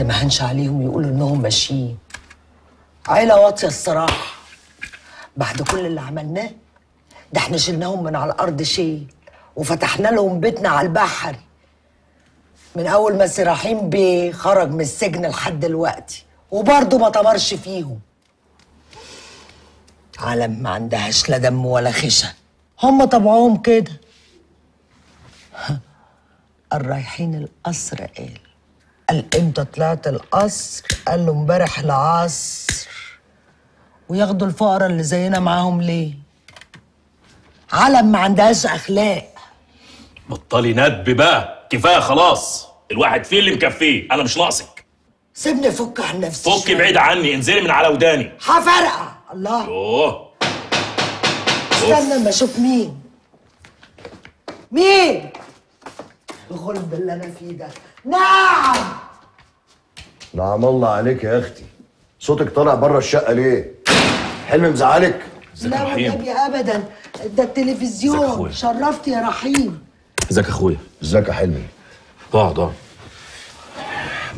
انا ما هنش عليهم يقولوا انهم ماشيين. عيله واطيه الصراحه. بعد كل اللي عملناه ده احنا شلناهم من على الارض شيل وفتحنا لهم بيتنا على البحر. من اول ما سراحين بيه خرج من السجن لحد دلوقتي وبرضه ما طمرش فيهم. عالم ما عندهاش لا دم ولا خشة، هم طبعهم كده. الرايحين القصر قال امتى طلعت القصر؟ قال له امبارح العصر. وياخدوا الفقراء اللي زينا معاهم ليه؟ عالم ما عندهاش اخلاق. بطلي ندب بقى، كفايه خلاص. الواحد فيه اللي مكفيه، انا مش ناقصك. سيبني افك عن نفسي. فكي بعيد عني، انزلي من على وداني. هفرقع الله. يوه استنى اما اشوف مين الغلب اللي انا فيه ده. نعم نعم الله عليك يا اختي. صوتك طالع بره الشقه ليه؟ حلمي مزعلك؟ لا والنبي ابدا، ده التلفزيون. شرفت يا رحيم. ازيك يا اخويا؟ ازيك يا حلمي؟ اقعد.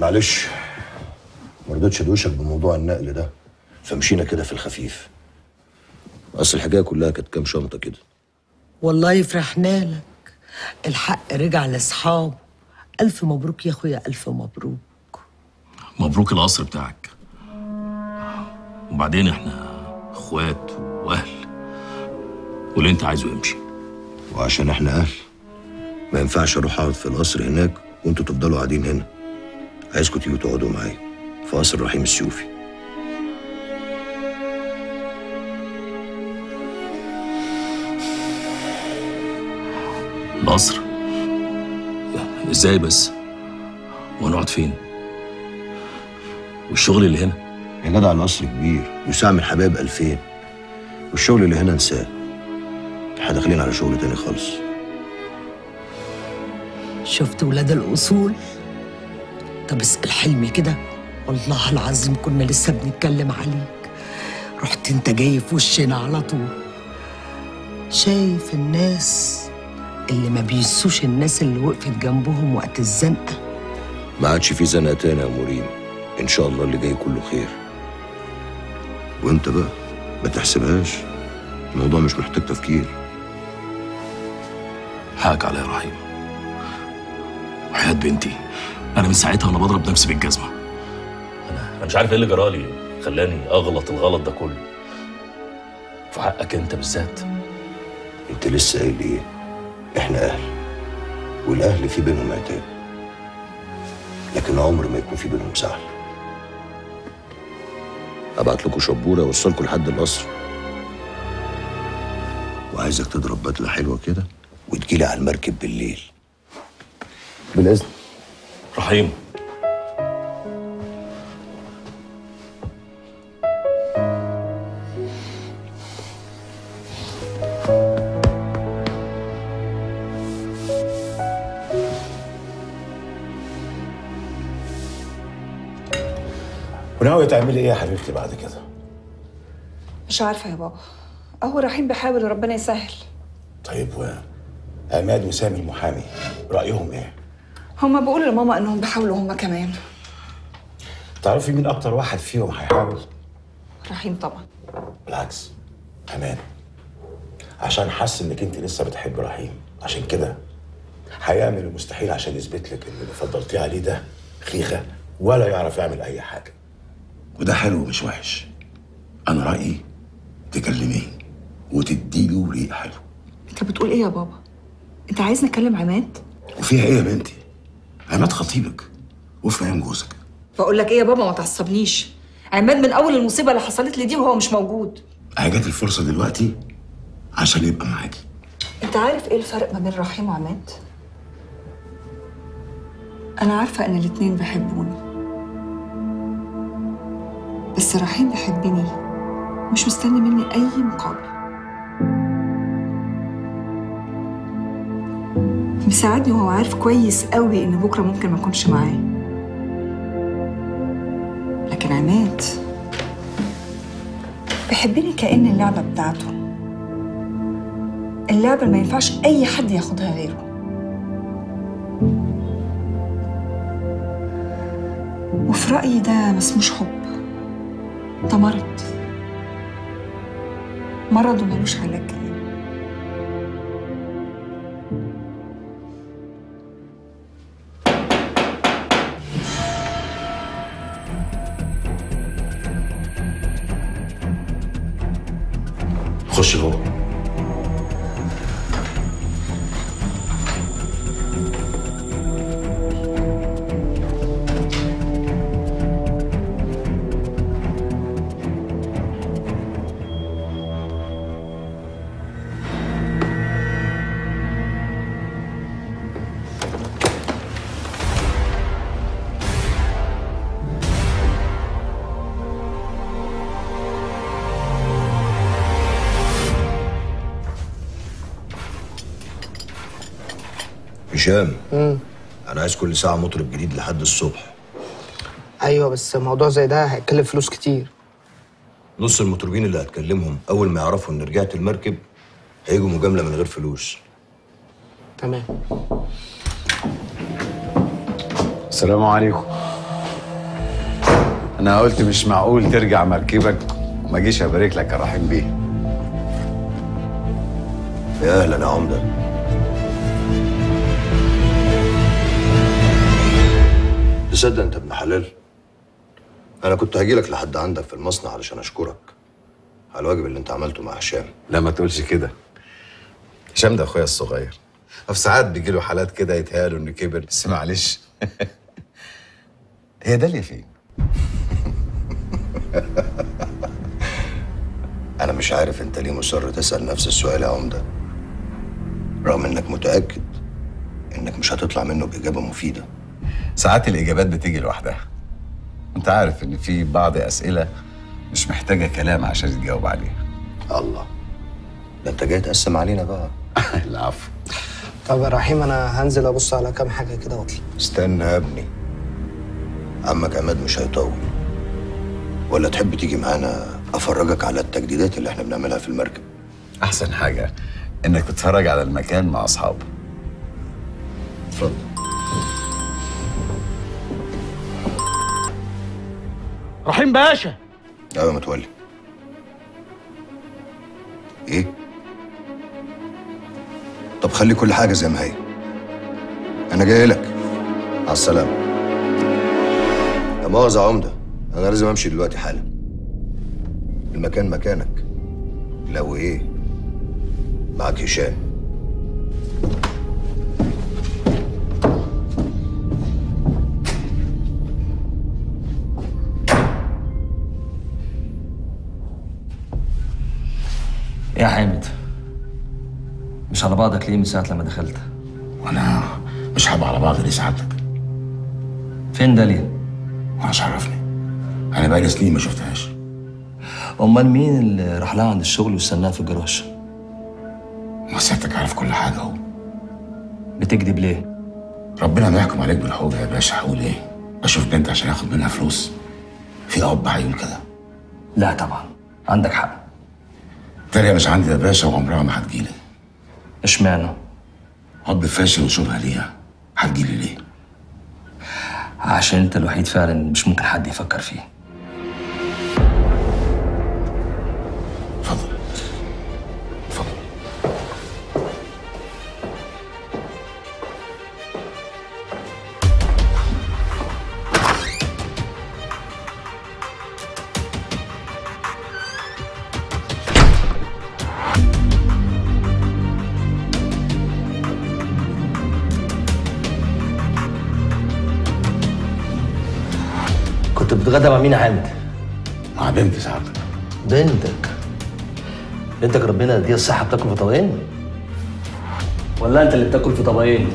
معلش ما رضيتش ادوشك بموضوع النقل ده، فمشينا كده في الخفيف. اصل الحكايه كلها كانت كام شنطه كده. والله فرحنا لك، الحق رجع لاصحابه. الف مبروك يا اخويا، الف مبروك. مبروك القصر بتاعك. وبعدين احنا اخوات واهل، واللي انت عايزه يمشي. وعشان احنا اهل ما ينفعش اروح اقعد في القصر هناك وانتوا تفضلوا قاعدين هنا. عايزكم تيجوا تقعدوا معايا في قصر رحيم السيوفي. القصر؟ ازاي بس؟ ونقعد فين؟ والشغل اللي هنا؟ يا جدع القصر كبير وساع من الحبايب 2000، والشغل اللي هنا انساه. احنا داخلين على شغل تاني خالص. شفت ولاد الاصول؟ طب اسال حلمي كده، والله العظيم كنا لسه بنتكلم عليك. رحت انت جاي في وشنا على طول. شايف الناس اللي ما بينسوش الناس اللي وقفت جنبهم وقت الزنقه. ما عادش في زنقه تاني يا مريم، ان شاء الله اللي جاي كله خير. وانت بقى ما تحسبهاش، الموضوع مش محتاج تفكير. حقك عليا يا رحيم، وحياة بنتي انا من ساعتها وانا بضرب نفسي بالجزمه. انا مش عارف ايه اللي جرالي خلاني اغلط الغلط ده كله في حقك انت بالذات. انت لسه قايل ايه؟ احنا اهل، والاهل في بينهم عتاب، لكن عمر ما يكون في بينهم سهل. ابعت لكم شبوره اوصلكم لحد القصر، وعايزك تضرب بدله حلوه كده وتجيلي على المركب بالليل. بالاذن. رحيم، وناوية تعملي ايه يا حبيبتي بعد كده؟ مش عارفة يا بابا، أهو رحيم بيحاول وربنا يسهل. طيب وعماد وسامي المحامي رأيهم ايه؟ هما بيقولوا لماما إنهم بيحاولوا هما كمان. تعرفي مين أكتر واحد فيهم هيحاول؟ رحيم طبعا. بالعكس، أمان. عشان حاسس إنك أنت لسه بتحب رحيم، عشان كده هيعمل المستحيل عشان يثبت لك إن اللي فضلتيه عليه ده خيخة ولا يعرف يعمل أي حاجة. وده حلو مش وحش. أنا رأيي تكلميه وتديله ريق حلو. أنت بتقول إيه يا بابا؟ أنت عايزني أكلم عماد؟ وفيها إيه يا بنتي؟ عماد خطيبك وفاهم جوزك. بقول لك إيه يا بابا، ما تعصبنيش. عماد من أول المصيبة اللي حصلت لي دي وهو مش موجود. جت الفرصة دلوقتي عشان يبقى معاكي. أنت عارف إيه الفرق ما بين رحيم وعماد؟ أنا عارفة إن الاتنين بيحبوني، بس رحيم بيحبني مش مستني مني أي مقابل. بيساعدني وهو عارف كويس قوي إن بكرة ممكن ما أكونش معاه. لكن عماد بيحبني كأن اللعبة بتاعته، اللعبة اللي ما ينفعش أي حد ياخدها غيره. وفي رأيي ده ما اسموش حب، ده مرض. مرض وملوش علاج كمان. خش جوه. هشام، انا عايز كل ساعه مطرب جديد لحد الصبح. ايوه بس موضوع زي ده هيكلف فلوس كتير. نص المطربين اللي هتكلمهم اول ما يعرفوا ان رجعت المركب هيجوا مجامله من غير فلوس. تمام. السلام عليكم. انا قلت مش معقول ترجع مركبك وما اجيش ابارك لك يا رحيم بيه. يا اهلا يا عمده. تصدق انت ابن حلال؟ انا كنت هجيلك لحد عندك في المصنع علشان اشكرك على الواجب اللي انت عملته مع هشام. لا ما تقولش كده. هشام ده اخويا الصغير، وفي ساعات بيجي له حالات كده يتهيأله انه كبر، بس معلش. هي داليا فين؟ انا مش عارف انت ليه مصر تسأل نفس السؤال يا عمده، رغم انك متأكد انك مش هتطلع منه بإجابة مفيدة. ساعات الإجابات بتيجي لوحدها. أنت عارف إن في بعض أسئلة مش محتاجة كلام عشان تجاوب عليها. الله، ده أنت جاي تقسم علينا بقى. العفو. طب يا رحيم انا هنزل ابص على كام حاجه كده واطلع. استنى يا ابني، عمك عماد مش هيطول. ولا تحب تيجي معانا أفرجك على التجديدات اللي احنا بنعملها في المركب؟ أحسن حاجة إنك تتفرج على المكان مع أصحابه. اتفضل. رحيم باشا. ايوه متولي. ايه؟ طب خلي كل حاجة زي ما هي. أنا جاي لك. على السلامة. لا مؤاخذة يا عمدة، أنا لازم أمشي دلوقتي حالا. المكان مكانك. لو إيه؟ معاك هشام. يا حامد، مش على بعضك ليه من ساعة لما دخلت؟ وانا مش هبقى على بعض ليه سعادتك؟ فين داليا؟ مش عرفني. انا بقالي سنين ما شفتهاش. أمال مين اللي راح لها عند الشغل واستناها في الجراج؟ ما سيادتك عارف كل حاجة اهو. بتكذب ليه؟ ربنا ما يحكم عليك بالحوض يا باشا. هقول ايه؟ اشوف بنت عشان اخد منها فلوس؟ في اب هيقول كده؟ لا طبعا، عندك حق. داليا مش عندي يا باشا وعمرها ما هتجيلي. اشمعنى؟ اب فاشل وشبهه ليها، هتجيلي ليه؟ عشان انت الوحيد فعلا مش ممكن حد يفكر فيه. اتفضل اتفضل. كنت بتتغدى مع مين يا حامد؟ مع بنت سعادتك. بنتك؟ بنتك ربنا يديها الصحة بتاكل في طبقين؟ ولا انت اللي بتاكل في طبقين؟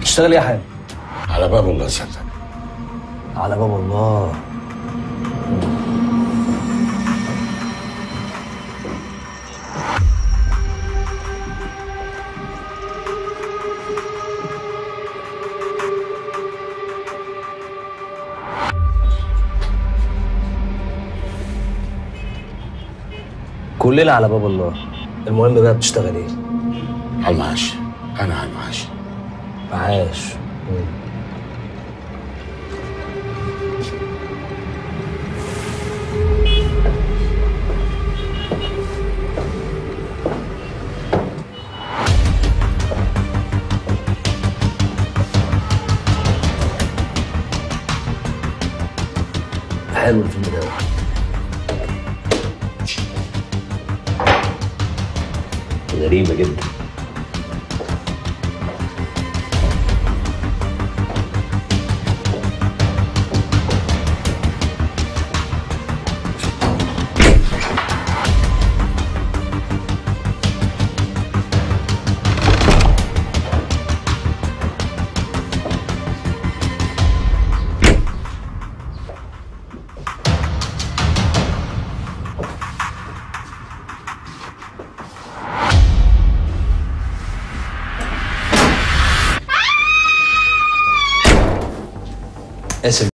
تشتغل ايه يا حامد؟ على باب الله سعادتك. على باب الله. كلنا على باب الله. المهم بقى بتشتغل ايه؟ على المعاش. انا على المعاش. معاش. حلو الفيلم ده. غريبة جدا. اسف.